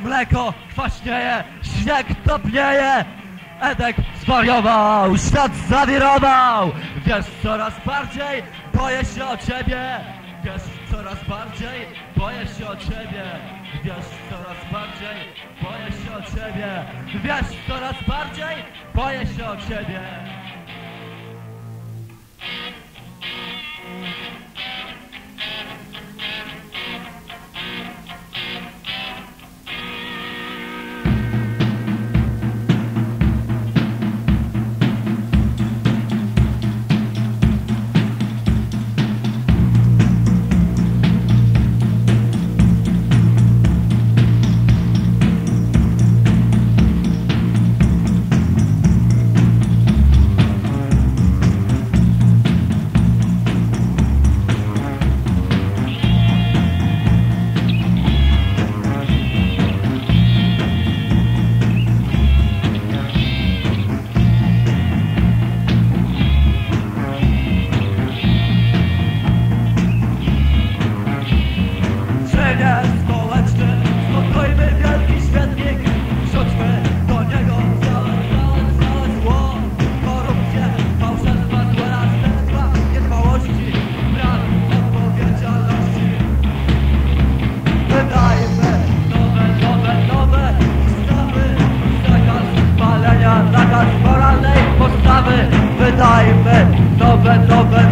Mleko kwaśnieje, śnieg topnieje. Edek zwariował, świat zawirował. Wiesz, coraz bardziej boję się o ciebie. Wiesz, coraz bardziej boję się o ciebie. Wiesz, coraz bardziej boję się o ciebie. Wiesz, coraz bardziej boję się o ciebie. Wydajmy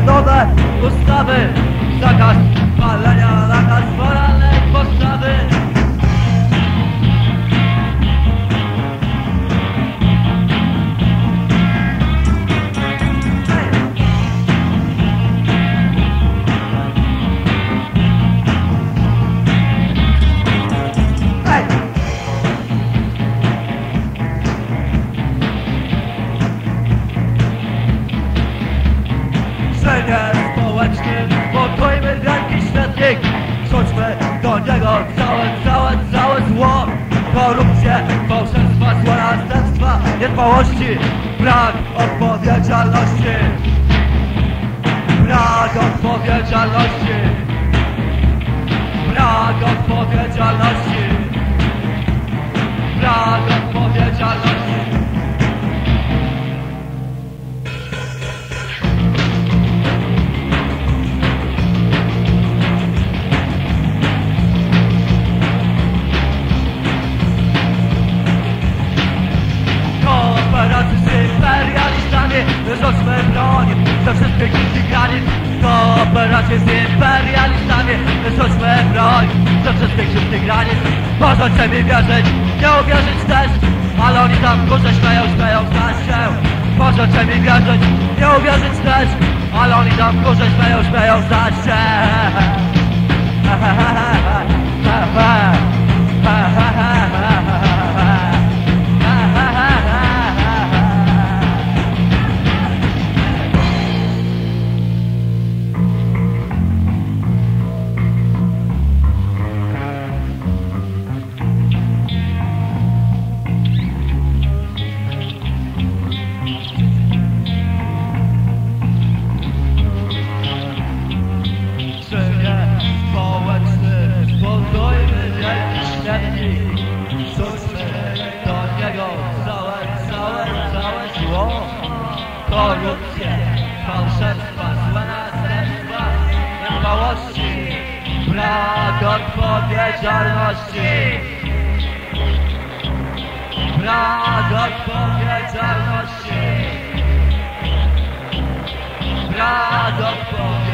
nowe ustawy. Zakaz palenia, zakaz moralnej postawy. Społecznym podwójmy wielki świetlik. Rzućmy do niego całe zło. Korupcję, fałszerstwa, zła następstwa, niedbałości, brak odpowiedzialności. Brak odpowiedzialności. Brak odpowiedzialności. Brak odpowiedzialności. Rzućmy broń ze wszystkich innych granic. Kooperację z imperialistami. Rzućmy broń ze wszystkich innych granic. Możecie mi wierzyć, nie uwierzyć też, ale oni tam kurze śmieją się. Możecie mi wierzyć, nie uwierzyć też, ale oni tam kurze śmieją się. Korupcję, fałszerstwa, złe następstwa, niedbałości, brak odpowiedzialności. Brak odpowiedzialności. Brak odpowiedzialności.